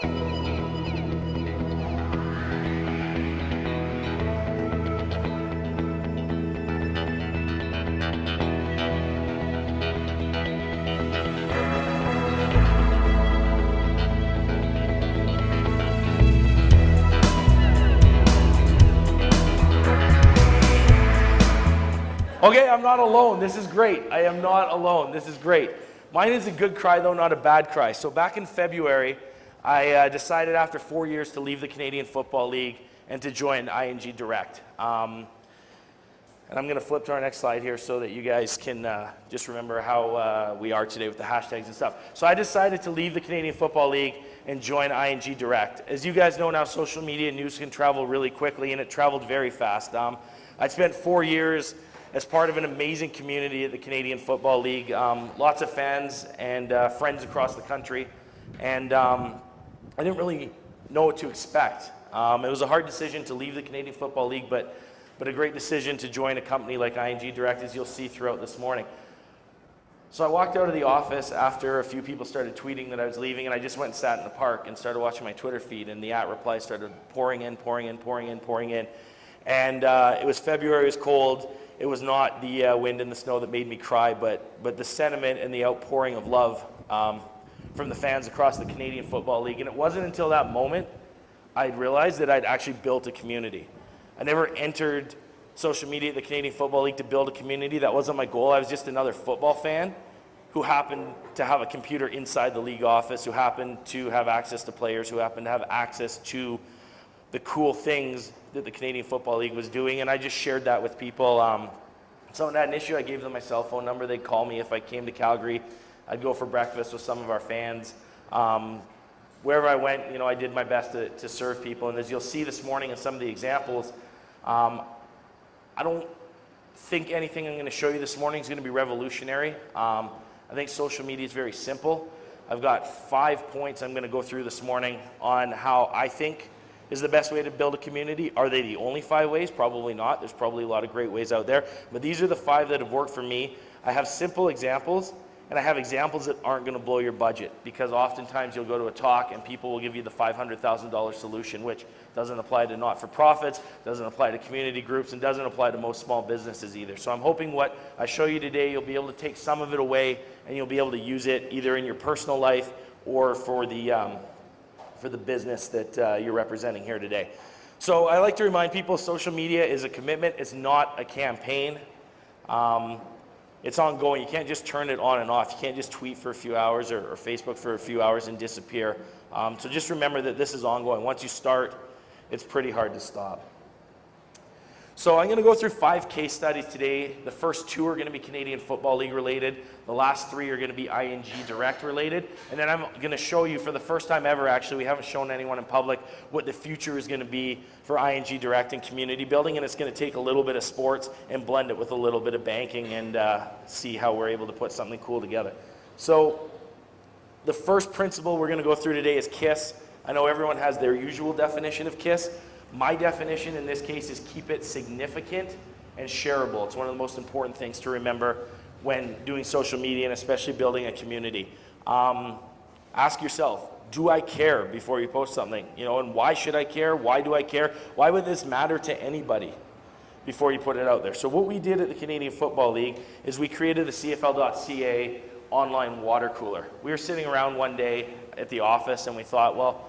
Okay, I'm not alone. This is great. I am not alone. This is great. Mine is a good cry, though, not a bad cry. So back in February, I decided after 4 years to leave the Canadian Football League and to join ING Direct. And I'm going to flip to our next slide here so that you guys can just remember how we are today with the hashtags and stuff. So I decided to leave the Canadian Football League and join ING Direct. As you guys know now, social media news can travel really quickly, and it traveled very fast. I spent 4 years as part of an amazing community at the Canadian Football League. Lots of fans and friends across the country. And I didn't really know what to expect. It was a hard decision to leave the Canadian Football League, but a great decision to join a company like ING Direct, as you'll see throughout this morning. So I walked out of the office after a few people started tweeting that I was leaving, and I just went and sat in the park and started watching my Twitter feed, and the @replies started pouring in. And it was February, it was cold. It was not the wind and the snow that made me cry, but the sentiment and the outpouring of love from the fans across the Canadian Football League. And it wasn't until that moment I'd realized that I'd actually built a community. I never entered social media at the Canadian Football League to build a community. That wasn't my goal. I was just another football fan who happened to have a computer inside the league office, who happened to have access to players, who happened to have access to the cool things that the Canadian Football League was doing, and I just shared that with people. Someone had an issue, I gave them my cell phone number. They'd call me if I came to Calgary. I'd go for breakfast with some of our fans. Wherever I went, I did my best to serve people, and as you'll see this morning in some of the examples, I don't think anything I'm going to show you this morning is going to be revolutionary. I think social media is very simple. I've got 5 points I'm going to go through this morning on how I think is the best way to build a community. Are they the only 5 ways? Probably not. There's probably a lot of great ways out there, but these are the 5 that have worked for me. I have simple examples, and I have examples that aren't going to blow your budget, because oftentimes you'll go to a talk and people will give you the $500,000 solution, which doesn't apply to not-for-profits, doesn't apply to community groups, and doesn't apply to most small businesses either. So I'm hoping what I show you today, you'll be able to take some of it away and you'll be able to use it either in your personal life or for the business that you're representing here today. So I like to remind people social media is a commitment. It's not a campaign. It's ongoing. You can't just turn it on and off. You can't just tweet for a few hours or Facebook for a few hours and disappear. So just remember that this is ongoing. Once you start, it's pretty hard to stop. So I'm going to go through 5 case studies today. The first 2 are going to be Canadian Football League related. The last 3 are going to be ING Direct related. And then I'm going to show you for the first time ever, actually, we haven't shown anyone in public what the future is going to be for ING Direct and community building. And it's going to take a little bit of sports and blend it with a little bit of banking and see how we're able to put something cool together. So the first principle we're going to go through today is KISS. I know everyone has their usual definition of KISS. My definition in this case is keep it significant and shareable. It's one of the most important things to remember when doing social media and especially building a community. Ask yourself, do I care before you post something? And why should I care? Why do I care? Why would this matter to anybody before you put it out there? So what we did at the Canadian Football League is we created the CFL.ca online water cooler. We were sitting around one day at the office and we thought, well,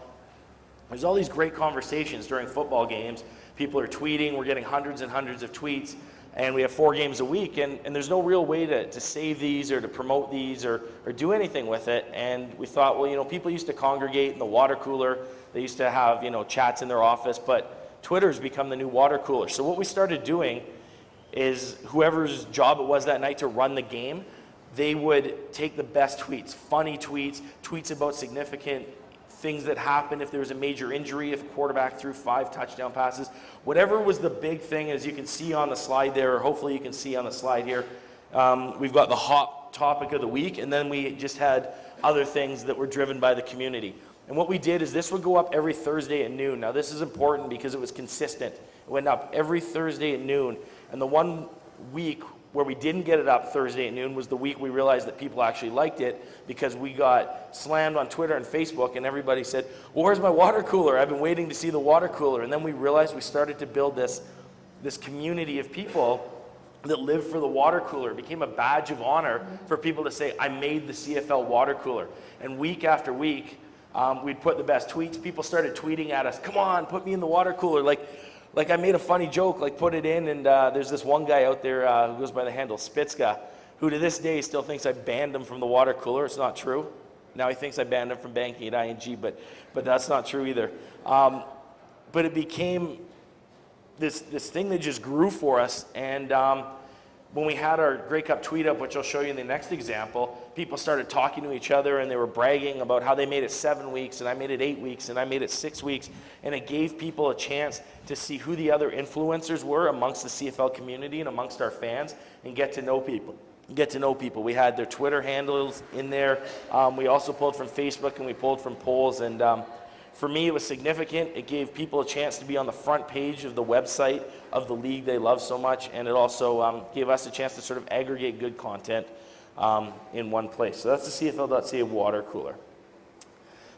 there's all these great conversations during football games. People are tweeting, we're getting hundreds and hundreds of tweets, and we have 4 games a week, and there's no real way to save these or to promote these or do anything with it. And we thought, well, people used to congregate in the water cooler. They used to have, chats in their office, but Twitter's become the new water cooler. So what we started doing is whoever's job it was that night to run the game, they would take the best tweets, funny tweets, tweets about significant things that happened, if there was a major injury, if a quarterback threw 5 touchdown passes, whatever was the big thing. As you can see on the slide there, or hopefully you can see on the slide here, we've got the hot topic of the week, and then we just had other things that were driven by the community. And what we did is this would go up every Thursday at noon. Now this is important because it was consistent. It went up every Thursday at noon, and the one week where we didn't get it up Thursday at noon was the week we realized that people actually liked it, because we got slammed on Twitter and Facebook and everybody said, well, where's my water cooler? I've been waiting to see the water cooler. And then we realized we started to build this community of people that live for the water cooler. It became a badge of honor for people to say, I made the CFL water cooler. And week after week, we'd put the best tweets. People started tweeting at us, come on, put me in the water cooler. Like I made a funny joke, like put it in, and there's this one guy out there who goes by the handle Spitzka, who to this day still thinks I banned him from the water cooler. It's not true. Now he thinks I banned him from banking at ING, but that's not true either. But it became this thing that just grew for us, and when we had our Grey Cup tweet up, which I'll show you in the next example, people started talking to each other and they were bragging about how they made it 7 weeks, and I made it 8 weeks, and I made it 6 weeks, and it gave people a chance to see who the other influencers were amongst the CFL community and amongst our fans, and get to know people. We had their Twitter handles in there. We also pulled from Facebook, and we pulled from polls, and for me, it was significant. It gave people a chance to be on the front page of the website of the league they love so much, and it also gave us a chance to sort of aggregate good content in one place. So that's the CFL.ca water cooler.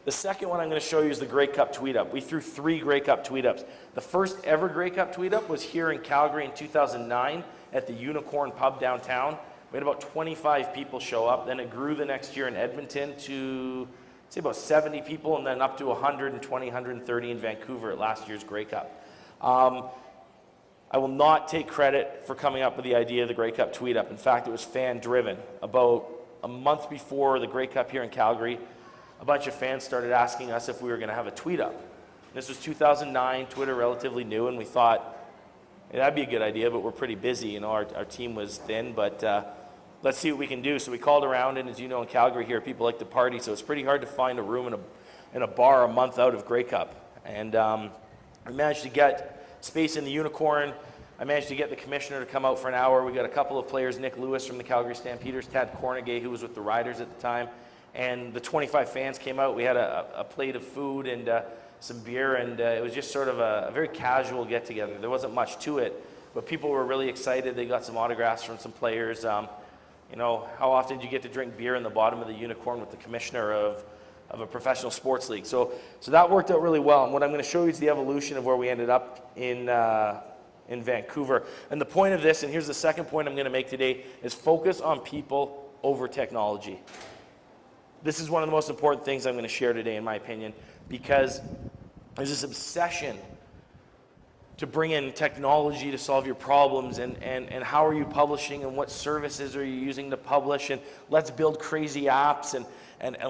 The second one I'm going to show you is the Grey Cup tweet up. We threw 3 Grey Cup tweet ups. The first ever Grey Cup tweet up was here in Calgary in 2009 at the Unicorn Pub downtown. We had about 25 people show up. Then it grew the next year in Edmonton to say about 70 people, and then up to 120, 130 in Vancouver at last year's Grey Cup. I will not take credit for coming up with the idea of the Grey Cup tweet up. In fact, it was fan driven. About a month before the Grey Cup here in Calgary, a bunch of fans started asking us if we were going to have a tweet up. This was 2009, Twitter relatively new, and we thought, hey, that'd be a good idea, but we're pretty busy. You know, our team was thin, but let's see what we can do. So we called around, and as you know, in Calgary here, people like to party, so it's pretty hard to find a room in a bar a month out of Grey Cup. And we managed to get space in the Unicorn. I managed to get the commissioner to come out for an hour. We got a couple of players, Nick Lewis from the Calgary Stampeders, Tad Cornegay, who was with the Riders at the time, and the 25 fans came out. We had a plate of food and some beer, and it was just sort of a very casual get-together. There wasn't much to it, but people were really excited. They got some autographs from some players. You know, how often do you get to drink beer in the bottom of the Unicorn with the commissioner of a professional sports league? So that worked out really well. And what I'm going to show you is the evolution of where we ended up in Vancouver. And the point of this, and here's the second point I'm going to make today, is focus on people over technology. This is one of the most important things I'm going to share today, in my opinion, because there's this obsession to bring in technology to solve your problems, and how are you publishing, and what services are you using to publish, and let's build crazy apps, and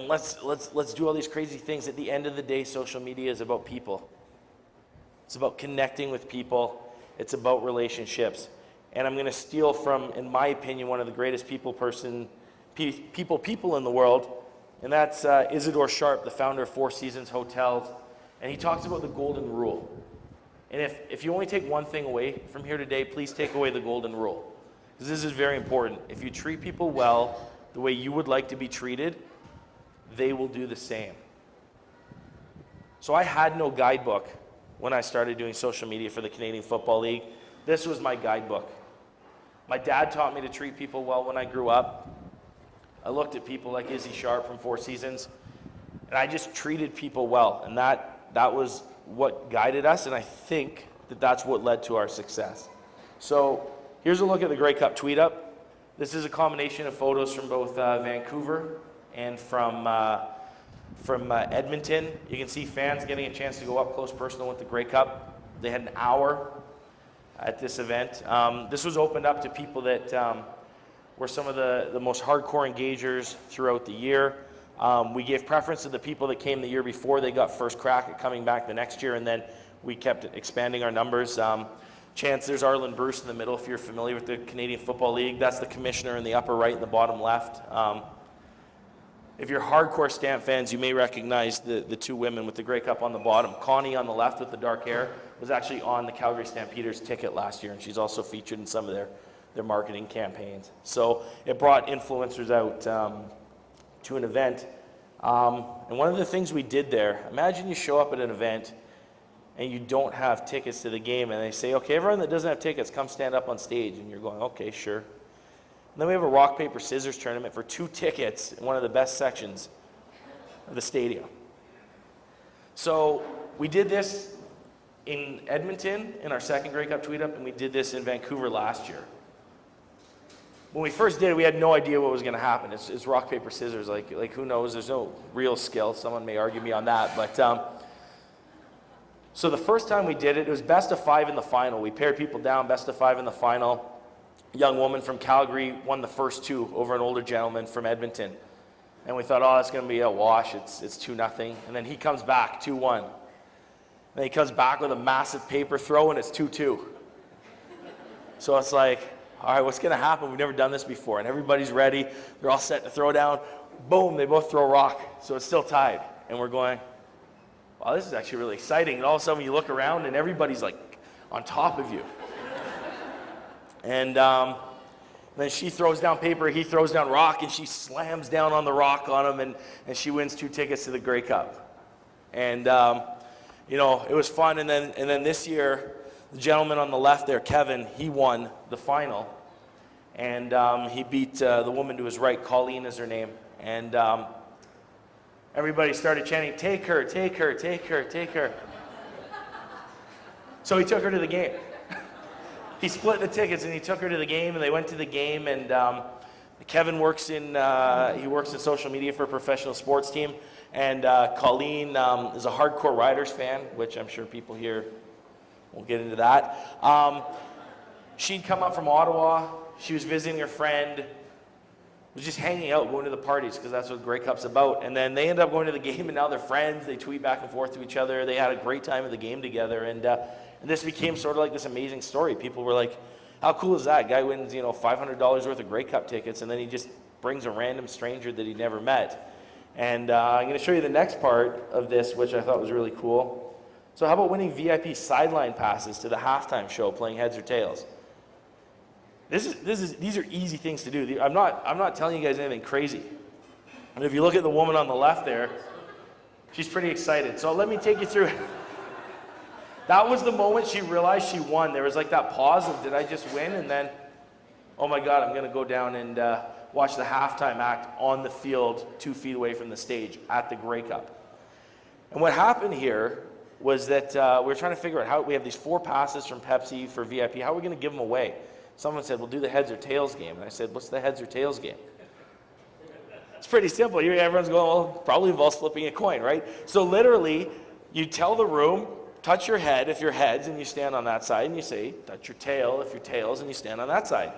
let's do all these crazy things. At the end of the day, social media is about people. It's about connecting with people. It's about relationships. And I'm going to steal from, in my opinion, one of the greatest people in the world, and that's Isidore Sharp, the founder of Four Seasons Hotels. And he talks about the golden rule. And if you only take one thing away from here today, please take away the golden rule. Because this is very important. If you treat people well, the way you would like to be treated, they will do the same. So I had no guidebook when I started doing social media for the Canadian Football League. This was my guidebook. My dad taught me to treat people well when I grew up. I looked at people like Izzy Sharp from Four Seasons, and I just treated people well. And that was what guided us, and I think that's what led to our success. So here's a look at the Grey Cup tweet up. This is a combination of photos from both Vancouver and from Edmonton. You can see fans getting a chance to go up close personal with the Grey Cup. They had an hour at this event. This was opened up to people that were some of the most hardcore engagers throughout the year. We gave preference to the people that came the year before. They got first crack at coming back the next year, and then we kept expanding our numbers. There's Arlen Bruce in the middle, if you're familiar with the Canadian Football League. That's the commissioner in the upper right and the bottom left. If you're hardcore Stamp fans, you may recognize the two women with the Grey Cup on the bottom. Connie on the left with the dark hair was actually on the Calgary Stampeders ticket last year, and she's also featured in some of their marketing campaigns. So it brought influencers out to an event. And one of the things we did there, imagine you show up at an event and you don't have tickets to the game, and they say, okay, everyone that doesn't have tickets, come stand up on stage. And you're going, okay, sure. And then we have a rock, paper, scissors tournament for 2 tickets in one of the best sections of the stadium. So we did this in Edmonton in our second Grey Cup tweet-up, and we did this in Vancouver last year. When we first did it, we had no idea what was going to happen. It's rock, paper, scissors. Like who knows? There's no real skill. Someone may argue me on that. But so the first time we did it, it was best of 5 in the final. We paired people down, best of 5 in the final. A young woman from Calgary won the first 2 over an older gentleman from Edmonton. And we thought, oh, it's going to be a wash. It's 2-0. And then he comes back, 2-1. And then he comes back with a massive paper throw, and it's 2-2. So it's like, all right, what's going to happen? We've never done this before. And everybody's ready. They're all set to throw down. Boom, they both throw rock. So it's still tied. And we're going, wow, this is actually really exciting. And all of a sudden you look around and everybody's like on top of you. And then she throws down paper, he throws down rock, and she slams down on the rock on him, and she wins 2 tickets to the Grey Cup. And, you know, it was fun. And then this year, the gentleman on the left there, Kevin, he won the final. And he beat the woman to his right, Colleen is her name. And everybody started chanting, take her, take her, take her, take her. So he took her to the game. He split the tickets and he took her to the game, and they went to the game. And Kevin works in social media for a professional sports team. And Colleen is a hardcore Riders fan, which I'm sure people here won't get into that. She'd come up from Ottawa. She was visiting her friend. Was just hanging out, going to the parties, because that's what Grey Cup's about. And then they end up going to the game, and now they're friends. They tweet back and forth to each other. They had a great time at the game together. And this became sort of like this amazing story. People were like, how cool is that? Guy wins, $500 worth of Grey Cup tickets, and then he just brings a random stranger that he never met. And I'm going to show you the next part of this, which I thought was really cool. So how about winning VIP sideline passes to the halftime show playing heads or tails? These are easy things to do. I'm not telling you guys anything crazy. And if you look at the woman on the left there, she's pretty excited. So let me take you through it. That was the moment she realized she won. There was like that pause of, did I just win? And then, oh my God, I'm going to go down and watch the halftime act on the field 2 feet away from the stage at the Grey Cup. And what happened here was that we were trying to figure out how we have these 4 passes from Pepsi for VIP. How are we going to give them away? Someone said, we'll do the heads or tails game. And I said, what's the heads or tails game? It's pretty simple. Everyone's going, well, probably involves flipping a coin, right? So literally, you tell the room, touch your head if you're heads, and you stand on that side, and you say, touch your tail if you're tails, and you stand on that side.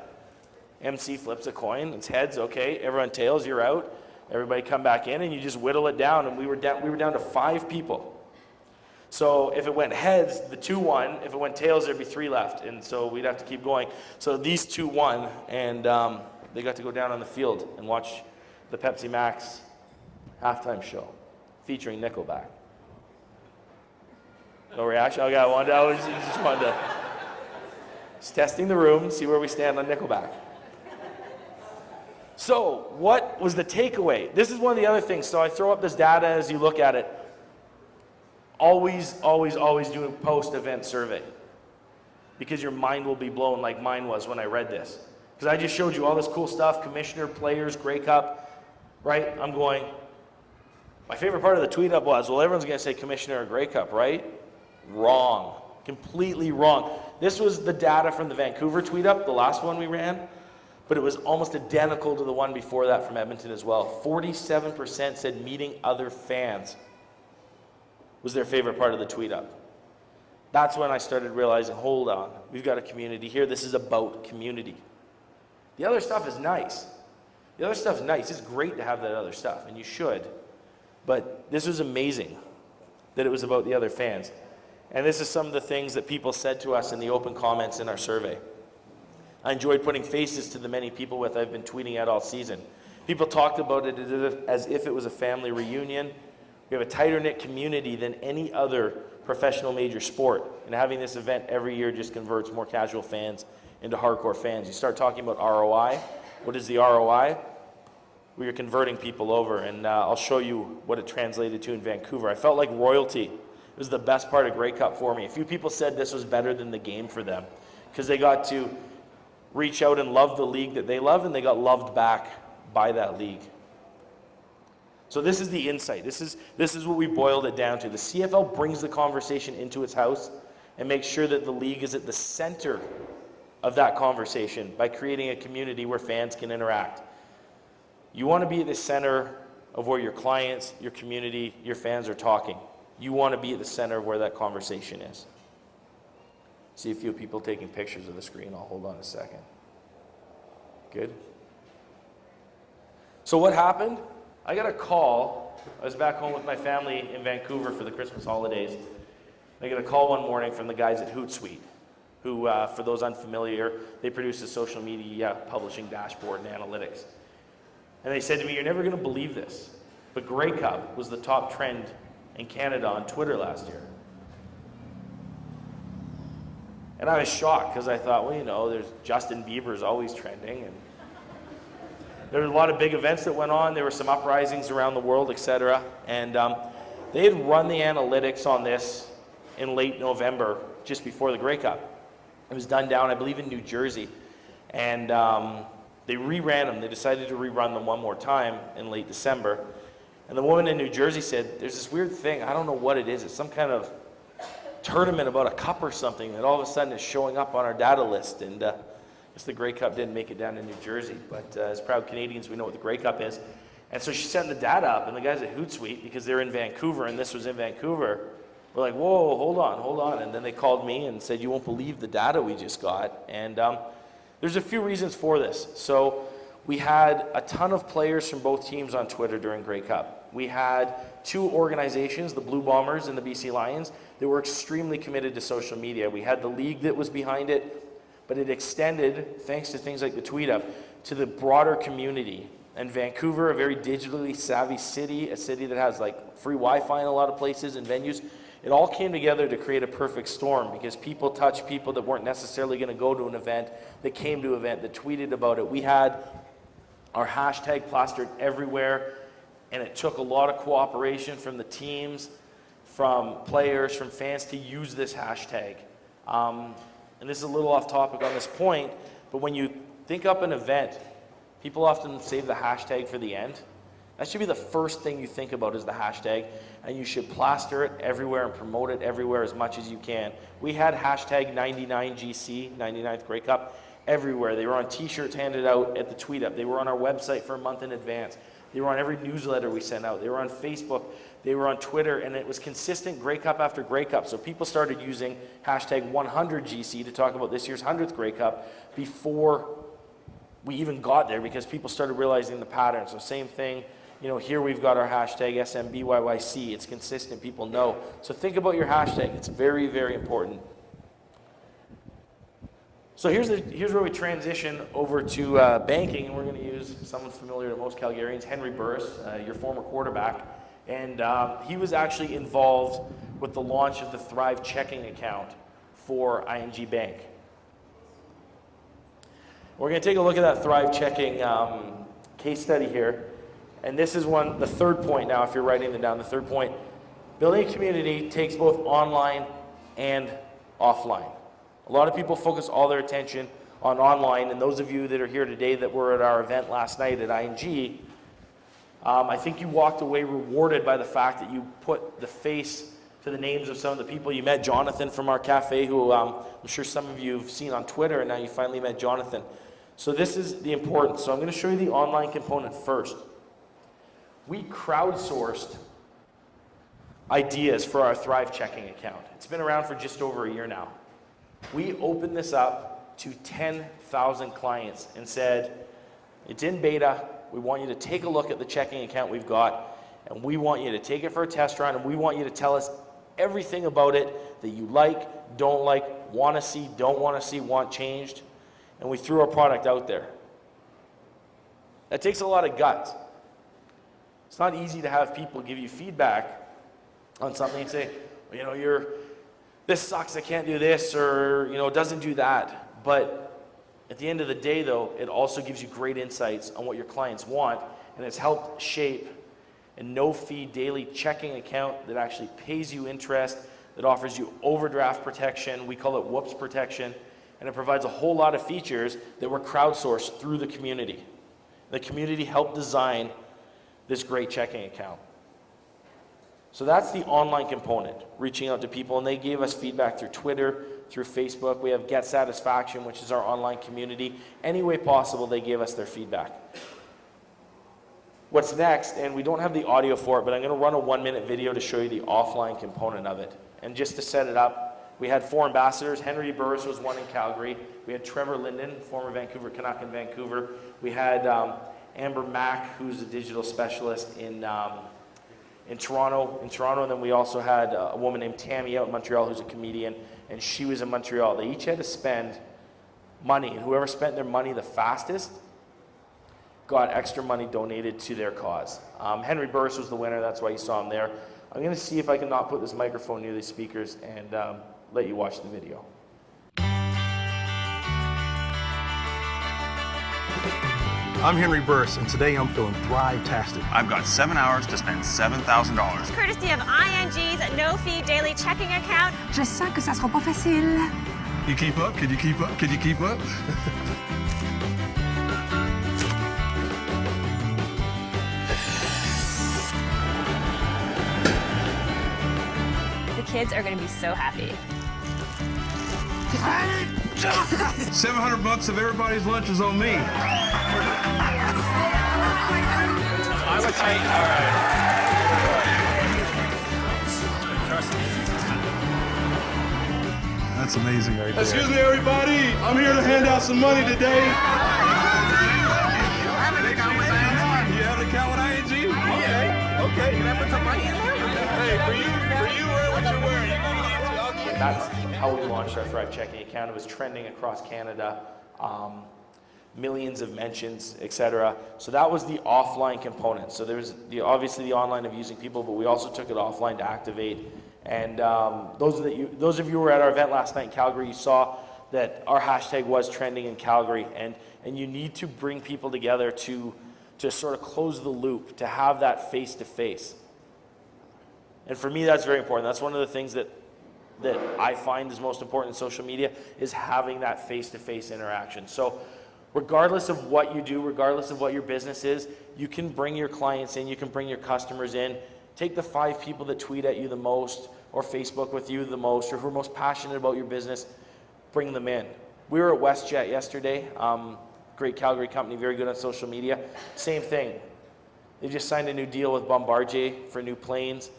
MC flips a coin, it's heads, okay, everyone tails, you're out. Everybody come back in, and you just whittle it down, and we were down to 5 people. So if it went heads, the 2 won. If it went tails, there'd be 3 left, and so we'd have to keep going. So these 2 won, and they got to go down on the field and watch the Pepsi Max halftime show featuring Nickelback. No reaction? Okay, I just wanted to just testing the room, see where we stand on Nickelback. So what was the takeaway? This is one of the other things. So I throw up this data as you look at it. Always do a post-event survey, because your mind will be blown like mine was when I read this. Because I just showed you all this cool stuff, commissioner, players, Grey Cup, right? I'm going, my favorite part of the tweet up was, well, everyone's going to say commissioner or Grey Cup, right? Wrong. Completely wrong. This was the data from the Vancouver tweet up, the last one we ran, but it was almost identical to the one before that from Edmonton as well. 47% said meeting other fans was their favorite part of the tweet up. That's when I started realizing, hold on, we've got a community here. This is about community. The other stuff is nice. The other stuff's nice. It's great to have that other stuff, and you should. But this was amazing that it was about the other fans. And this is some of the things that people said to us in the open comments in our survey. I enjoyed putting faces to the many people I've been tweeting at all season. People talked about it as if it was a family reunion. We have a tighter-knit community than any other professional major sport. And having this event every year just converts more casual fans into hardcore fans. You start talking about ROI. What is the ROI? We are converting people over, and I'll show you what it translated to in Vancouver. I felt like royalty. It was the best part of Grey Cup for me. A few people said this was better than the game for them, because they got to reach out and love the league that they love, and they got loved back by that league. So this is the insight. This is what we boiled it down to. The CFL brings the conversation into its house and makes sure that the league is at the center of that conversation by creating a community where fans can interact. You want to be at the center of where your clients, your community, your fans are talking. You want to be at the center of where that conversation is. See a few people taking pictures of the screen. I'll hold on a second. Good. So what happened? I got a call. I was back home with my family in Vancouver for the Christmas holidays. I got a call one morning from the guys at Hootsuite, who, for those unfamiliar, they produce a social media publishing dashboard and analytics. And they said to me, "You're never going to believe this, but Grey Cup was the top trend in Canada on Twitter last year." And I was shocked because I thought, well, there's Justin Bieber's always trending, and there were a lot of big events that went on. There were some uprisings around the world, etc. And they had run the analytics on this in late November, just before the Grey Cup. It was done down, I believe, in New Jersey. And they reran them. They decided to rerun them one more time in late December. And the woman in New Jersey said, "There's this weird thing. I don't know what it is. It's some kind of tournament about a cup or something that all of a sudden is showing up on our data list." And I guess the Grey Cup didn't make it down to New Jersey. But as proud Canadians, we know what the Grey Cup is. And so she sent the data up. And the guys at Hootsuite, because they're in Vancouver and this was in Vancouver, were like, "Whoa, hold on. And then they called me and said, "You won't believe the data we just got." And there's a few reasons for this. So we had a ton of players from both teams on Twitter during Grey Cup. We had two organizations, the Blue Bombers and the BC Lions, that were extremely committed to social media. We had the league that was behind it, but it extended, thanks to things like the Tweet Up, to the broader community. And Vancouver, a very digitally savvy city, a city that has like free Wi-Fi in a lot of places and venues, it all came together to create a perfect storm because people touched people that weren't necessarily going to go to an event, that came to an event, that tweeted about it. We had our hashtag plastered everywhere, and it took a lot of cooperation from the teams, from players, from fans to use this hashtag. And this is a little off topic on this point, but when you think up an event, people often save the hashtag for the end. That should be the first thing you think about is the hashtag, and you should plaster it everywhere and promote it everywhere as much as you can. We had hashtag 99GC, 99th Grey Cup, everywhere. They were on t-shirts handed out at the Tweet Up. They were on our website for a month in advance. They were on every newsletter we sent out. They were on Facebook. They were on Twitter, and it was consistent Grey Cup after Grey Cup. So people started using hashtag 100GC to talk about this year's 100th Grey Cup before we even got there because people started realizing the pattern. So same thing. Here we've got our hashtag SMByyc. It's consistent. People know. So think about your hashtag. It's very, very important. So here's where we transition over to banking, and we're going to use someone familiar to most Calgarians, Henry Burris, your former quarterback. And he was actually involved with the launch of the Thrive checking account for ING Bank. We're going to take a look at that Thrive checking case study here. And this is the third point now, if you're writing them down, the third point. Building a community takes both online and offline. A lot of people focus all their attention on online, and those of you that are here today that were at our event last night at ING, I think you walked away rewarded by the fact that you put the face to the names of some of the people. You met Jonathan from our cafe, who I'm sure some of you have seen on Twitter, and now you finally met Jonathan. So this is the importance. So I'm going to show you the online component first. We crowdsourced ideas for our Thrive checking account. It's been around for just over a year now. We opened this up to 10,000 clients and said, it's in beta. We want you to take a look at the checking account we've got, and we want you to take it for a test run, and we want you to tell us everything about it that you like, don't like, want to see, don't want to see, want changed. And we threw our product out there. That takes a lot of guts. It's not easy to have people give you feedback on something and say, this sucks, I can't do this, or it doesn't do that. But at the end of the day, though, it also gives you great insights on what your clients want, and it's helped shape a no-fee daily checking account that actually pays you interest, that offers you overdraft protection. We call it whoops protection. And it provides a whole lot of features that were crowdsourced through the community. The community helped design this great checking account. So that's the online component, reaching out to people, and they gave us feedback through Twitter, through Facebook. We have Get Satisfaction, which is our online community. Any way possible, they gave us their feedback. What's next, and we don't have the audio for it, but I'm going to run a 1-minute video to show you the offline component of it. And just to set it up, we had 4 ambassadors. Henry Burris was one in Calgary. We had Trevor Linden, former Vancouver Canuck in Vancouver. We had Amber Mack, who's a digital specialist in Toronto. And then we also had a woman named Tammy out in Montreal who's a comedian, and she was in Montreal. They each had to spend money, and whoever spent their money the fastest got extra money donated to their cause. Henry Burris was the winner, that's why you saw him there. I'm going to see if I can not put this microphone near these speakers and let you watch the video. I'm Henry Burris, and today I'm feeling thrive-tastic. I've got 7 hours to spend $7,000. Courtesy of ING's no-fee daily checking account. Je sens que ça sera pas facile. You keep up? Can you keep up? Can you keep up? The kids are going to be so happy. 700 bucks of everybody's lunch is on me. I would say, all right. That's amazing right there. Excuse me, everybody. I'm here to hand out some money today. You have an account with ING? Okay. Can I put some money in there? Hey, for you, wear what you're wearing. That's how we launched our Thrive checking account. It was trending across Canada, millions of mentions, etc. So that was the offline component. So there's obviously the online of using people, but we also took it offline to activate. And those of you who were at our event last night in Calgary, you saw that our hashtag was trending in Calgary. And you need to bring people together to sort of close the loop, to have that face-to-face. And for me, that's very important. That's one of the things that I find is most important in social media, is having that face-to-face interaction. So regardless of what you do, regardless of what your business is, you can bring your clients in, you can bring your customers in. Take the 5 people that tweet at you the most, or Facebook with you the most, or who are most passionate about your business, bring them in. We were at WestJet yesterday, great Calgary company, very good on social media. Same thing. They just signed a new deal with Bombardier for new planes.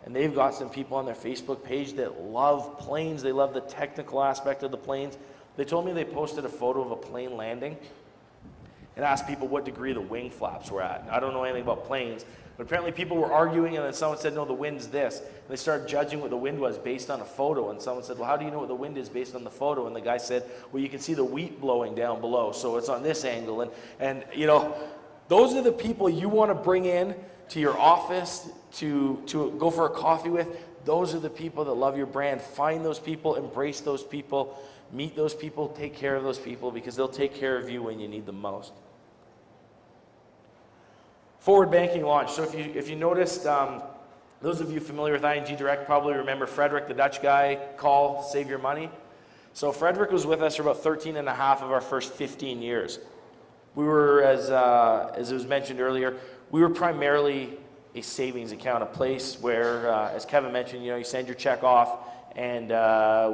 And they've got some people on their Facebook page that love planes. They love the technical aspect of the planes. They told me they posted a photo of a plane landing and asked people what degree the wing flaps were at. I don't know anything about planes, but apparently people were arguing, and then someone said, no, the wind's this. And they started judging what the wind was based on a photo. And someone said, well, how do you know what the wind is based on the photo? And the guy said, well, you can see the wheat blowing down below, so it's on this angle. And you know, those are the people you want to bring in to your office, to go for a coffee with. Those are the people that love your brand. Find those people, embrace those people, meet those people, take care of those people, because they'll take care of you when you need them most. Forward banking launch. So if you noticed, those of you familiar with ING Direct probably remember Frederick, the Dutch guy, call, save your money. So Frederick was with us for about 13 and a half of our first 15 years. We were, as it was mentioned earlier, we were primarily a savings account, a place where, as Kevin mentioned, you send your check off and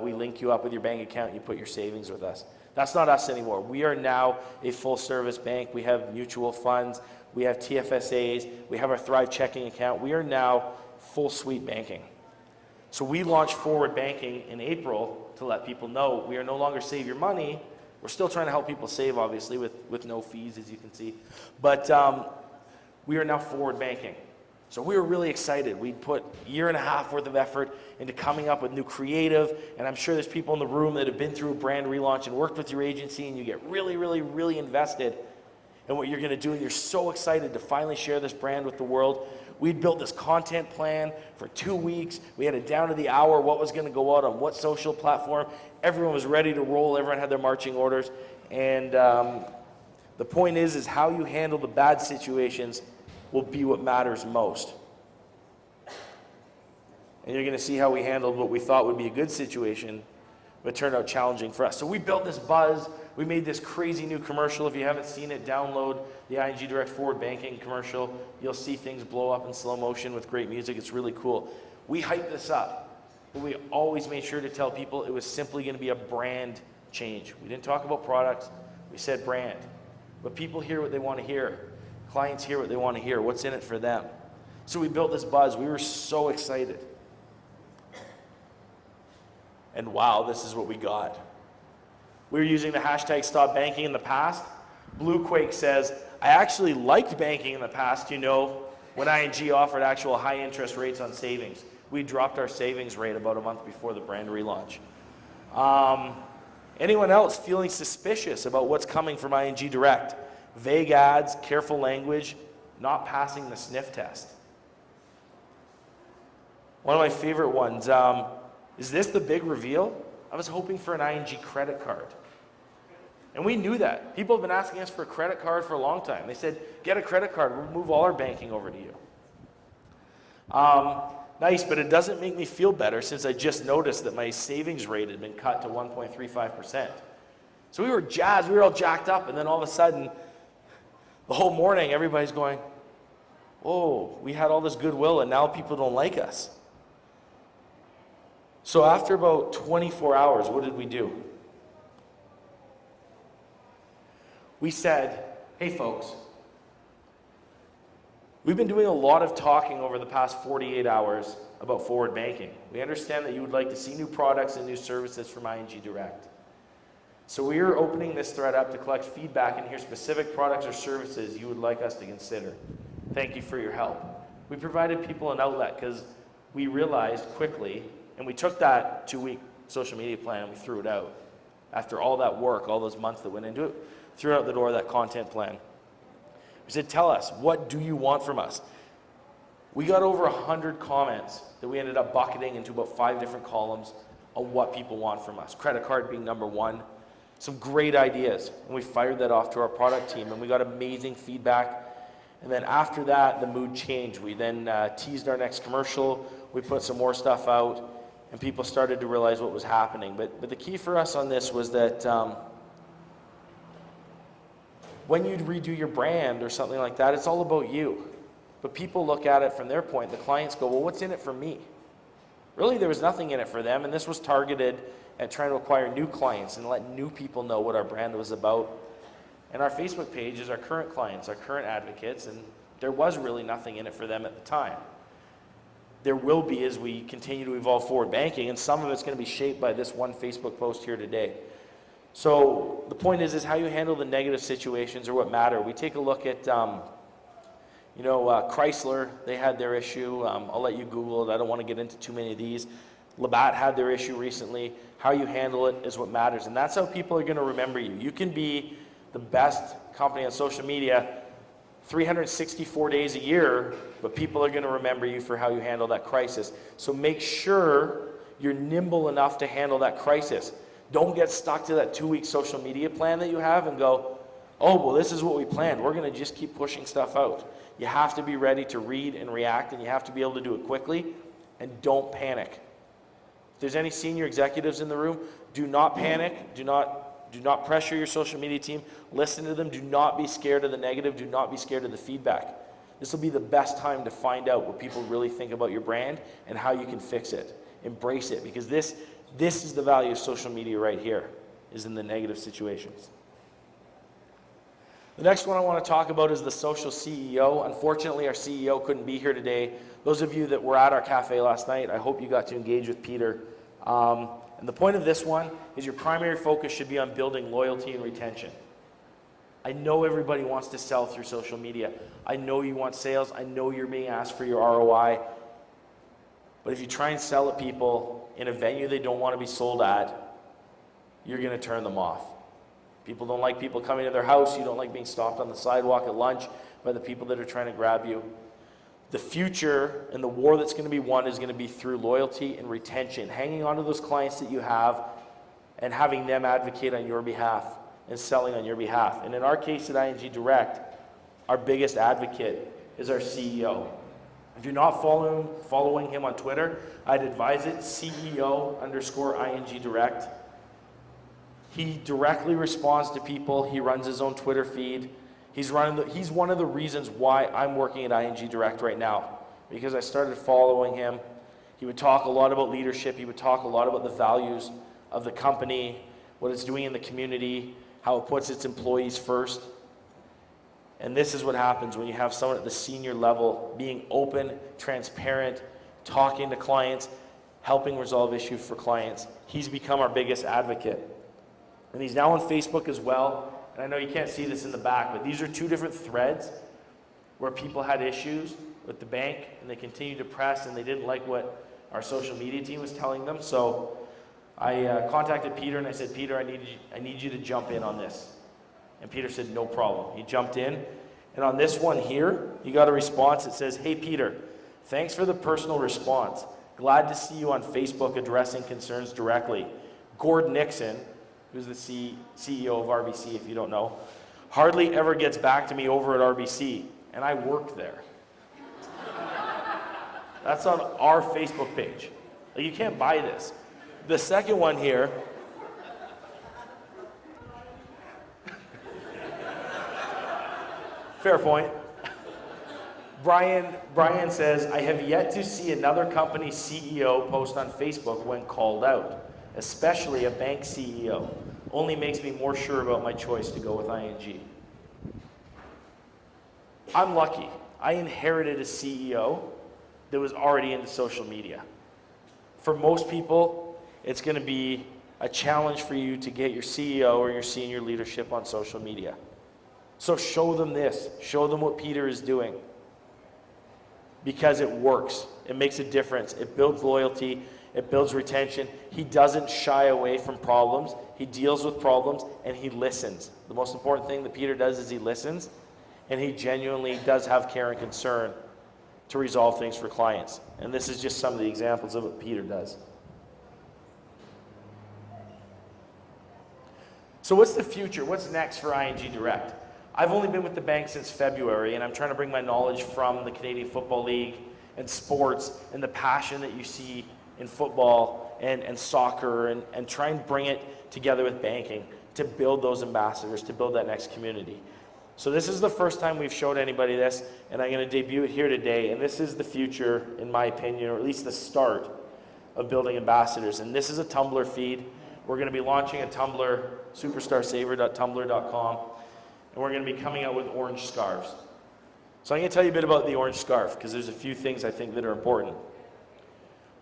we link you up with your bank account and you put your savings with us. That's not us anymore. We are now a full service bank. We have mutual funds, we have TFSAs, we have our Thrive checking account. We are now full suite banking. So we launched forward banking in April to let people know we are no longer save your money. We're still trying to help people save, obviously, with no fees, as you can see. But we are now forward banking. So we were really excited. We'd put a year and a half worth of effort into coming up with new creative, and I'm sure there's people in the room that have been through a brand relaunch and worked with your agency, and you get really, really, really invested in what you're going to do, and you're so excited to finally share this brand with the world. We'd built this content plan for 2 weeks. We had it down to the hour, what was going to go out on what social platform. Everyone was ready to roll. Everyone had their marching orders. And the point is how you handle the bad situations will be what matters most. And you're going to see how we handled what we thought would be a good situation but it turned out challenging for us. So we built this buzz. We made this crazy new commercial. If you haven't seen it, download the ING Direct Forward Banking commercial. You'll see things blow up in slow motion with great music. It's really cool. We hyped this up, but we always made sure to tell people it was simply going to be a brand change. We didn't talk about products. We said brand. But people hear what they want to hear. Clients hear what they want to hear. What's in it for them? So we built this buzz. We were so excited. And wow, this is what we got. We were using the hashtag Stop Banking in the past. Blue Quake says, I actually liked banking in the past, when ING offered actual high interest rates on savings. We dropped our savings rate about a month before the brand relaunch. Anyone else feeling suspicious about what's coming from ING Direct? Vague ads, careful language, not passing the sniff test. One of my favorite ones, is this the big reveal? I was hoping for an ING credit card. And we knew that. People have been asking us for a credit card for a long time. They said, get a credit card, we'll move all our banking over to you. Nice, but it doesn't make me feel better since I just noticed that my savings rate had been cut to 1.35%. So we were jazzed, we were all jacked up, and then all of a sudden, the whole morning, everybody's going, oh, we had all this goodwill and now people don't like us. So after about 24 hours, what did we do? We said, hey folks, we've been doing a lot of talking over the past 48 hours about forward banking. We understand that you would like to see new products and new services from ING Direct. So we are opening this thread up to collect feedback and hear specific products or services you would like us to consider. Thank you for your help. We provided people an outlet because we realized quickly, and we took that 2-week social media plan and we threw it out. After all that work, all those months that went into it, threw out the door that content plan. We said, tell us, what do you want from us? We got over 100 comments that we ended up bucketing into about 5 different columns on what people want from us. Credit card being number 1. Some great ideas. And we fired that off to our product team and we got amazing feedback. And then after that, the mood changed. We then teased our next commercial. We put some more stuff out and people started to realize what was happening. But the key for us on this was that when you redo your brand or something like that, it's all about you. But people look at it from their point. The clients go, well, what's in it for me? Really, there was nothing in it for them, and this was targeted at trying to acquire new clients and let new people know what our brand was about. And our Facebook page is our current clients, our current advocates, and there was really nothing in it for them at the time. There will be as we continue to evolve forward banking, and some of it's going to be shaped by this one Facebook post here today. So the point is how you handle the negative situations are what matter. We take a look at, Chrysler, they had their issue. I'll let you Google it. I don't want to get into too many of these. Labatt had their issue recently. How you handle it is what matters, and that's how people are going to remember you. You can be the best company on social media 364 days a year, but people are going to remember you for how you handle that crisis. So make sure you're nimble enough to handle that crisis. Don't get stuck to that 2-week social media plan that you have and go, oh, well, this is what we planned. We're going to just keep pushing stuff out. You have to be ready to read and react, and you have to be able to do it quickly, and don't panic. If there's any senior executives in the room, do not panic. Do not pressure your social media team. Listen to them. Do not be scared of the negative. Do not be scared of the feedback. This will be the best time to find out what people really think about your brand and how you can fix it. Embrace it, because this is the value of social media right here, is in the negative situations. The next one I want to talk about is the social CEO. Unfortunately, our CEO couldn't be here today. Those of you that were at our cafe last night, I hope you got to engage with Peter. And the point of this one is your primary focus should be on building loyalty and retention. I know everybody wants to sell through social media. I know you want sales. I know you're being asked for your ROI. But if you try and sell at people in a venue they don't want to be sold at, you're going to turn them off. People don't like people coming to their house. You don't like being stopped on the sidewalk at lunch by the people that are trying to grab you. The future and the war that's going to be won is going to be through loyalty and retention, hanging on to those clients that you have and having them advocate on your behalf and selling on your behalf. And in our case at ING Direct, our biggest advocate is our CEO. If you're not following him on Twitter, I'd advise it, CEO_ING Direct. He directly responds to people. He runs his own Twitter feed. He's one of the reasons why I'm working at ING Direct right now, because I started following him. He would talk a lot about leadership. He would talk a lot about the values of the company, what it's doing in the community, how it puts its employees first. And this is what happens when you have someone at the senior level being open, transparent, talking to clients, helping resolve issues for clients. He's become our biggest advocate. And he's now on Facebook as well. And I know you can't see this in the back, but these are two different threads where people had issues with the bank and they continued to press and they didn't like what our social media team was telling them. So I contacted Peter and I said, Peter, I need you to jump in on this. And Peter said, no problem. He jumped in. And on this one here, he got a response that says, hey, Peter, thanks for the personal response. Glad to see you on Facebook addressing concerns directly. Gord Nixon, who's the CEO of RBC, if you don't know, hardly ever gets back to me over at RBC, and I work there. That's on our Facebook page. Like, you can't buy this. The second one here, fair point. Brian says, I have yet to see another company's CEO post on Facebook when called out, especially a bank CEO. Only makes me more sure about my choice to go with ING. I'm lucky. I inherited a CEO that was already into social media. For most people, it's going to be a challenge for you to get your CEO or your senior leadership on social media. So show them this. Show them what Peter is doing. Because it works. It makes a difference. It builds loyalty. It builds retention. He doesn't shy away from problems. He deals with problems and he listens. The most important thing that Peter does is he listens, and he genuinely does have care and concern to resolve things for clients. And this is just some of the examples of what Peter does. So what's the future? What's next for ING Direct? I've only been with the bank since February, and I'm trying to bring my knowledge from the Canadian Football League and sports and the passion that you see in football and soccer and try and bring it together with banking to build those ambassadors, to build that next community. So this is the first time we've showed anybody this, and I'm going to debut it here today, and this is the future, in my opinion, or at least the start of building ambassadors. And this is a Tumblr feed. We're going to be launching a Tumblr, superstarsaver.tumblr.com, and we're going to be coming out with orange scarves. So I'm going to tell you a bit about the orange scarf, because there's a few things I think that are important.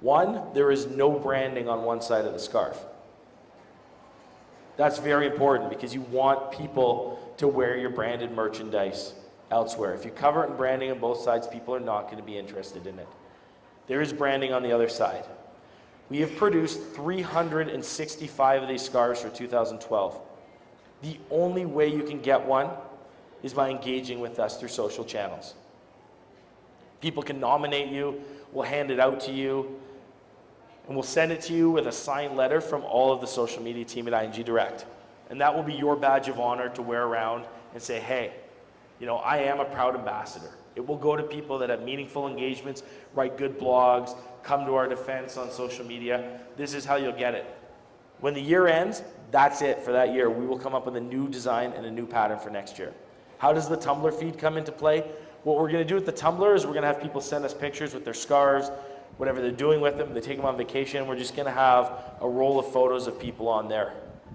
One, there is no branding on one side of the scarf. That's very important because you want people to wear your branded merchandise elsewhere. If you cover it in branding on both sides, people are not going to be interested in it. There is branding on the other side. We have produced 365 of these scarves for 2012. The only way you can get one is by engaging with us through social channels. People can nominate you, we'll hand it out to you, and we'll send it to you with a signed letter from all of the social media team at ING Direct. And that will be your badge of honor to wear around and say, hey, you know, I am a proud ambassador. It will go to people that have meaningful engagements, write good blogs, come to our defense on social media. This is how you'll get it. When the year ends, that's it for that year. We will come up with a new design and a new pattern for next year. How does the Tumblr feed come into play? What we're going to do with the Tumblr is we're going to have people send us pictures with their scarves, whatever they're doing with them. They take them on vacation. We're just going to have a roll of photos of people on there.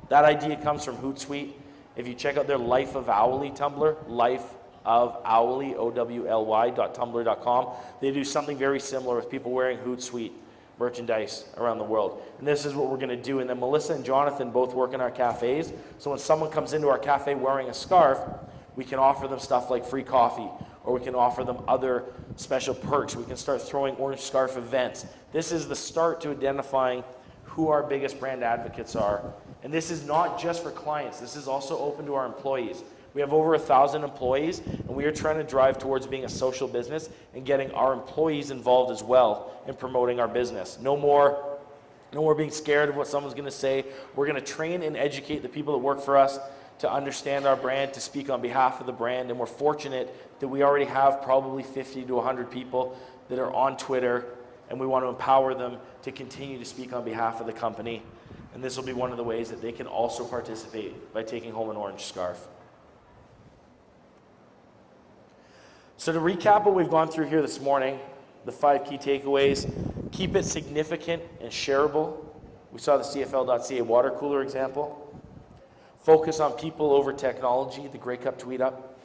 That idea comes from Hootsuite. If you check out their Life of Owly Tumblr, Life of Owly, OWLY.tumblr.com, they do something very similar with people wearing Hootsuite merchandise around the world. And this is what we're going to do. And then Melissa and Jonathan both work in our cafes. So when someone comes into our cafe wearing a scarf, we can offer them stuff like free coffee, or we can offer them other special perks. We can start throwing orange scarf events. This is the start to identifying who our biggest brand advocates are. And this is not just for clients. This is also open to our employees. We have over 1,000 employees, and we are trying to drive towards being a social business and getting our employees involved as well in promoting our business. No more being scared of what someone's going to say. We're going to train and educate the people that work for us to understand our brand, to speak on behalf of the brand, and we're fortunate that we already have probably 50 to 100 people that are on Twitter, and we want to empower them to continue to speak on behalf of the company. And this will be one of the ways that they can also participate by taking home an orange scarf. So to recap what we've gone through here this morning, the 5 key takeaways: keep it significant and shareable. We saw the CFL.ca water cooler example. Focus on people over technology, the Grey Cup tweet up.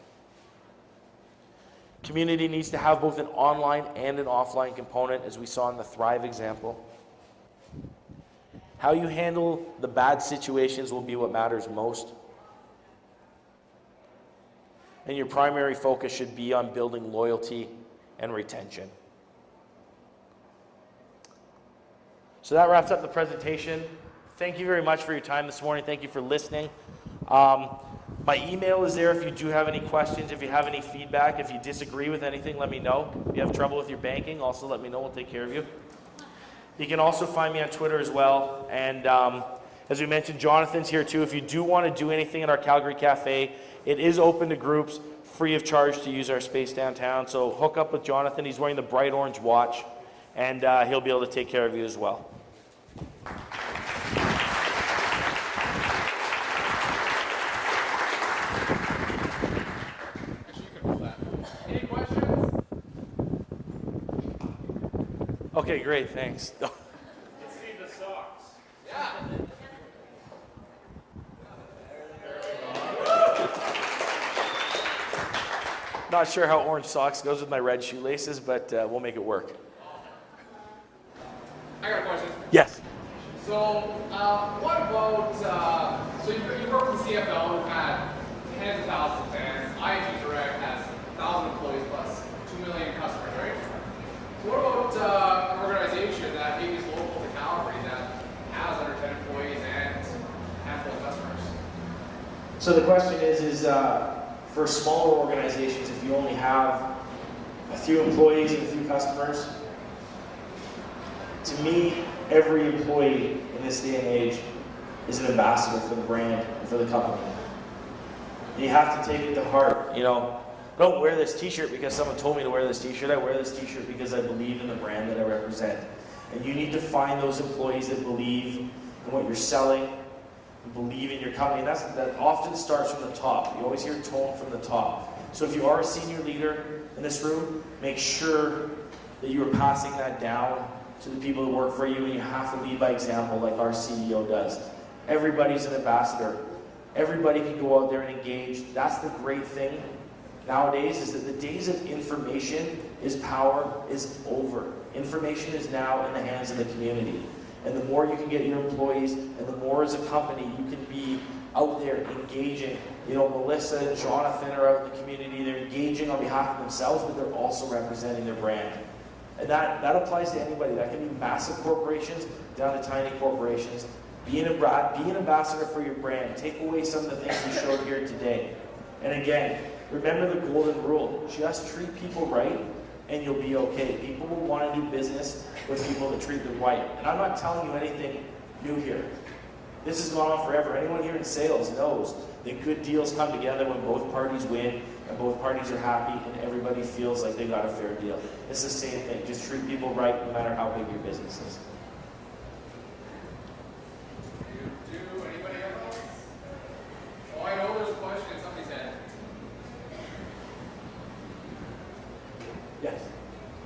Community needs to have both an online and an offline component, as we saw in the Thrive example. How you handle the bad situations will be what matters most. And your primary focus should be on building loyalty and retention. So that wraps up the presentation. Thank you very much for your time this morning. Thank you for listening. My email is there if you do have any questions, if you have any feedback, if you disagree with anything, let me know. If you have trouble with your banking, also let me know. We'll take care of you. You can also find me on Twitter as well. And as we mentioned, Jonathan's here too. If you do want to do anything at our Calgary Cafe, it is open to groups, free of charge to use our space downtown. So hook up with Jonathan. He's wearing the bright orange watch, and he'll be able to take care of you as well. Okay, great, thanks. Let's see the socks. Yeah. Not sure how orange socks goes with my red shoelaces, but we'll make it work. I got a question. Yes. So, what about, so you work with CFL, who had tens of thousands of fans. ING Direct has 1,000 employees plus 2 million customers, right? So what about an organization that maybe is local to Calgary that has under 10 employees and a handful of customers? So the question is for smaller organizations, if you only have a few employees and a few customers, to me, every employee in this day and age is an ambassador for the brand and for the company. And you have to take it to heart. You know, I don't wear this t-shirt because someone told me to wear this t-shirt. I wear this t-shirt because I believe in the brand that I represent. And you need to find those employees that believe in what you're selling, and believe in your company. And that often starts from the top. You always hear tone from the top. So if you are a senior leader in this room, make sure that you are passing that down to the people who work for you, and you have to lead by example like our CEO does. Everybody's an ambassador. Everybody can go out there and engage. That's the great thing nowadays, is that the days of information is power is over. Information is now in the hands of the community. And the more you can get your employees, and the more as a company you can be out there engaging. You know, Melissa and Jonathan are out in the community. They're engaging on behalf of themselves, but they're also representing their brand. And that applies to anybody. That can be massive corporations down to tiny corporations. Be an ambassador for your brand. Take away some of the things we showed here today. And again, remember the golden rule. Just treat people right and you'll be okay. People will want to do business with people that treat them right. And I'm not telling you anything new here. This has gone on forever. Anyone here in sales knows that good deals come together when both parties win and both parties are happy and everybody feels like they got a fair deal. It's the same thing. Just treat people right no matter how big your business is. Do anybody else? Oh, I know there's a question in somebody's head. Yes.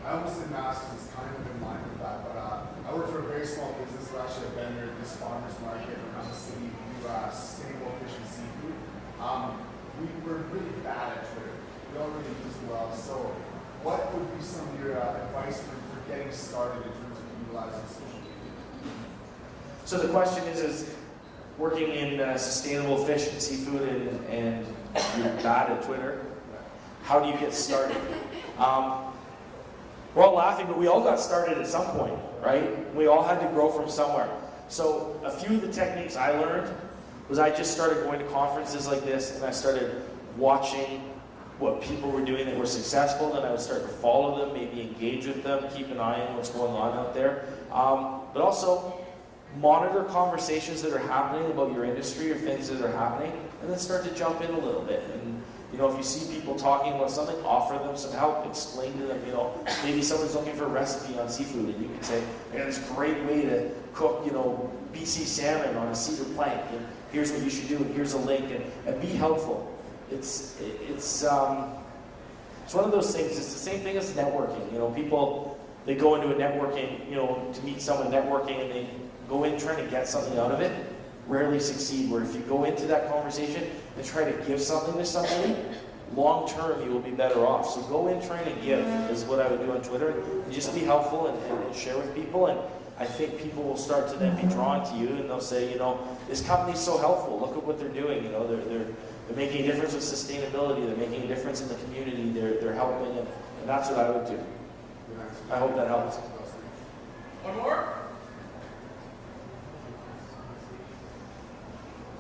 I almost didn't ask because it's kind of in line with that, but I work for a very small business. We're actually a vendor at this farmer's market around the city. We do sustainable fish and seafood. We're really bad at Twitter. We don't really use it well. So what would be some of your advice for getting started in terms of utilizing social media? So the question is working in sustainable fish and seafood and you're bad at Twitter, how do you get started? We're all laughing, but we all got started at some point, right? We all had to grow from somewhere. So a few of the techniques I learned was I just started going to conferences like this and I started watching what people were doing that were successful, and I would start to follow them, maybe engage with them, keep an eye on what's going on out there. But also monitor conversations that are happening about your industry or things that are happening, and then start to jump in a little bit. And you know, if you see people talking about something, offer them some help, explain to them, you know, maybe someone's looking for a recipe on seafood and you can say, I got this great way cook, BC salmon on a cedar plank, and here's what you should do, and here's a link, and be helpful. It's one of those things. It's the same thing as networking. People, they go into a networking, to meet someone networking, and they go in trying to get something out of it, rarely succeed. Where if you go into that conversation and try to give something to somebody, long term you will be better off. So go in trying to give is what I would do on Twitter, and just be helpful and share with people. And I think people will start to then be drawn to you, and they'll say, this company's so helpful. Look at what they're doing. They're making a difference with sustainability. They're making a difference in the community. They're helping, and that's what I would do. I hope that helps. One more?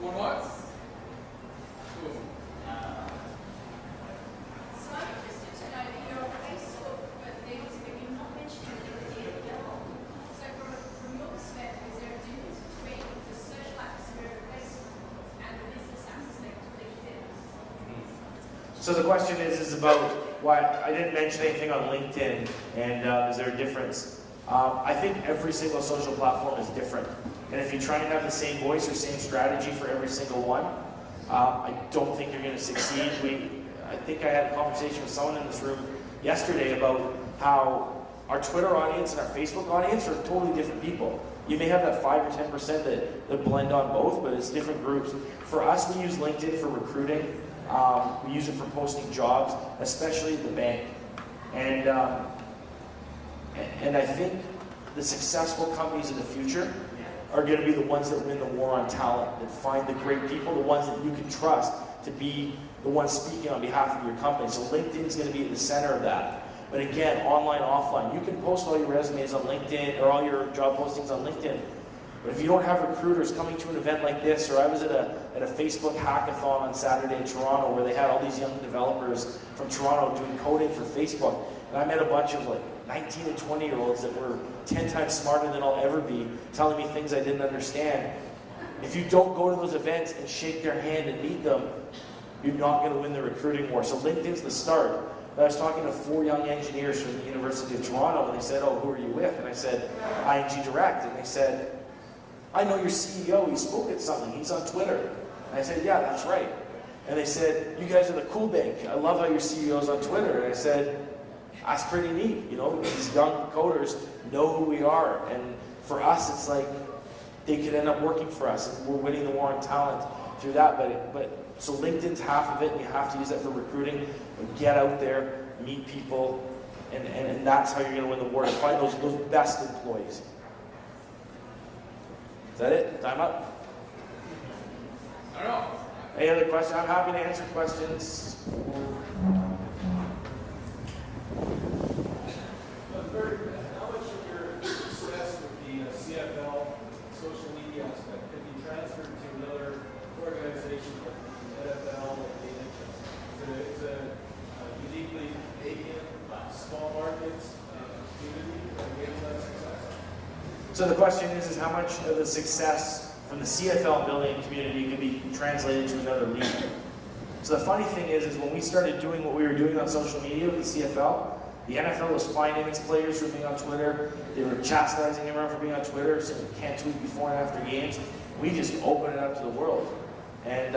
One once? Boom. So I'm interested to know that you're on Facebook for things, but you're not mentioning LinkedIn at all. So from your perspective, is there a difference between the social atmosphere of Facebook and the business aspect of LinkedIn? So the question is about why I didn't mention anything on LinkedIn, and is there a difference? I think every single social platform is different. And if you try and have the same voice or same strategy for every single one, I don't think you're going to succeed. I think I had a conversation with someone in this room yesterday about how our Twitter audience and our Facebook audience are totally different people. You may have that 5 or 10% that blend on both, but it's different groups. For us, we use LinkedIn for recruiting. We use it for posting jobs, especially at the bank. And I think the successful companies of the future are going to be the ones that win the war on talent, that find the great people, the ones that you can trust to be the ones speaking on behalf of your company. So LinkedIn's going to be at the center of that. But again, online, offline, you can post all your resumes on LinkedIn or all your job postings on LinkedIn. But if you don't have recruiters coming to an event like this, or I was at a Facebook hackathon on Saturday in Toronto where they had all these young developers from Toronto doing coding for Facebook, and I met a bunch of 19 and 20-year-olds that were 10 times smarter than I'll ever be, telling me things I didn't understand. If you don't go to those events and shake their hand and meet them, you're not going to win the recruiting war. So LinkedIn's the start. I was talking to 4 young engineers from the University of Toronto, and they said, "Oh, who are you with?" And I said, "ING Direct." And they said, "I know your CEO, he spoke at something, he's on Twitter." And I said, "Yeah, that's right." And they said, "You guys are the cool bank. I love how your CEO's on Twitter." And I said, "That's pretty neat, these young coders know who we are." And for us, it's like they could end up working for us, and we're winning the war on talent through that. But so LinkedIn's half of it, and you have to use that for recruiting. But get out there, meet people, and that's how you're going to win the war, to find those best employees. Is that it? Time up? I don't know. Any other questions? I'm happy to answer questions. How much of your success with the CFL social media aspect can be transferred to another organization like the NFL or the NHL? It's a uniquely Canadian, small markets community that gains that success. So the question is how much of the success from the CFL building community can be translated to another league? So the funny thing is when we started doing what we were doing on social media with the CFL, the NFL was finding its players for being on Twitter. They were chastising everyone for being on Twitter, saying you can't tweet before and after games. We just opened it up to the world. And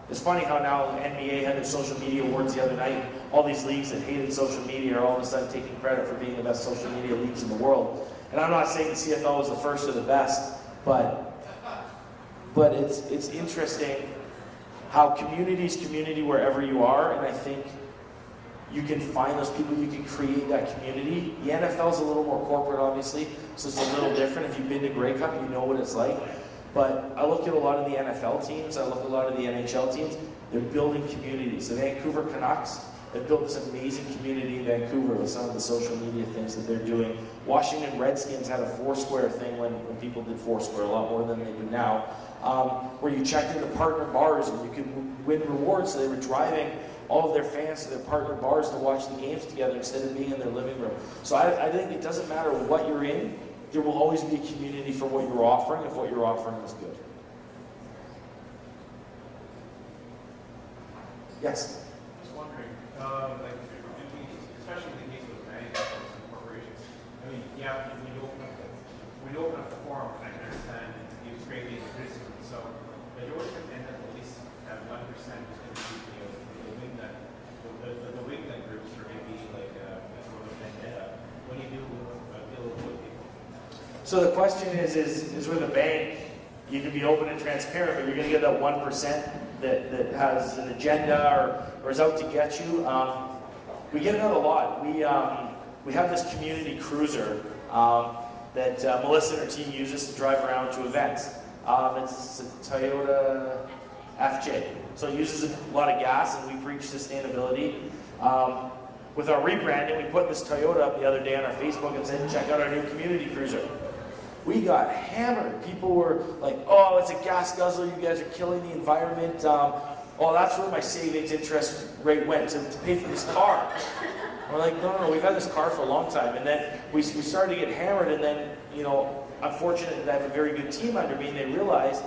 it's funny how now the NBA had their social media awards the other night. All these leagues that hated social media are all of a sudden taking credit for being the best social media leagues in the world. And I'm not saying the CFL was the first or the best, but it's interesting how community wherever you are, and I think you can find those people, you can create that community. The NFL's a little more corporate, obviously, so it's a little different. If you've been to Grey Cup, you know what it's like. But I look at a lot of the NFL teams, I look at a lot of the NHL teams, they're building communities. The Vancouver Canucks have built this amazing community in Vancouver with some of the social media things that they're doing. Washington Redskins had a Foursquare thing when people did Foursquare, a lot more than they do now, where you checked into partner bars and you could win rewards. So they were driving all of their fans to their partner bars to watch the games together instead of being in their living room. So I think it doesn't matter what you're in, there will always be a community for what you're offering if what you're offering is good. Yes? Just wondering, especially in the case of banks and corporations, I mean, yeah, when you open up the forum, I can understand you greatly the criticism. So majority of them at least have 1% who's going to be the wingman groups, or maybe like a sort of vendetta. What do you do with deal with people? So the question is with a bank, you can be open and transparent, but you're going to get that 1% that has an agenda or is out to get you. We get it out a lot. We have this community cruiser that Melissa and her team uses to drive around to events. It's a Toyota FJ. So it uses a lot of gas, and we preach sustainability. With our rebranding, we put this Toyota up the other day on our Facebook and said, check out our new community cruiser. We got hammered. People were like, oh, it's a gas guzzler. You guys are killing the environment. Oh, that's where my savings interest rate went to pay for this car. We're like, no, we've had this car for a long time. And then we started to get hammered, and then, I'm fortunate that I have a very good team under me, and they realized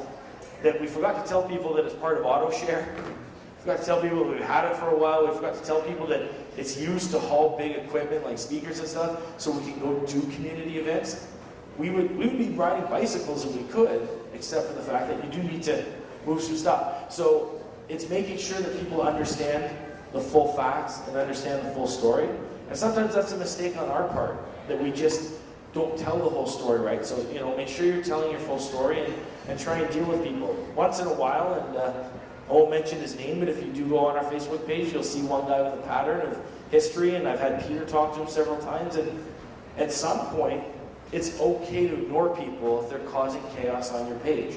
that we forgot to tell people that it's part of AutoShare. We forgot to tell people that we've had it for a while. We forgot to tell people that it's used to haul big equipment like speakers and stuff, so we can go do community events. We would be riding bicycles if we could, except for the fact that you do need to move some stuff. So it's making sure that people understand the full facts and understand the full story. And sometimes that's a mistake on our part, that we just don't tell the whole story right. So, make sure you're telling your full story and try and deal with people. Once in a while, and I won't mention his name, but if you do go on our Facebook page, you'll see one guy with a pattern of history, and I've had Peter talk to him several times, and at some point, it's okay to ignore people if they're causing chaos on your page.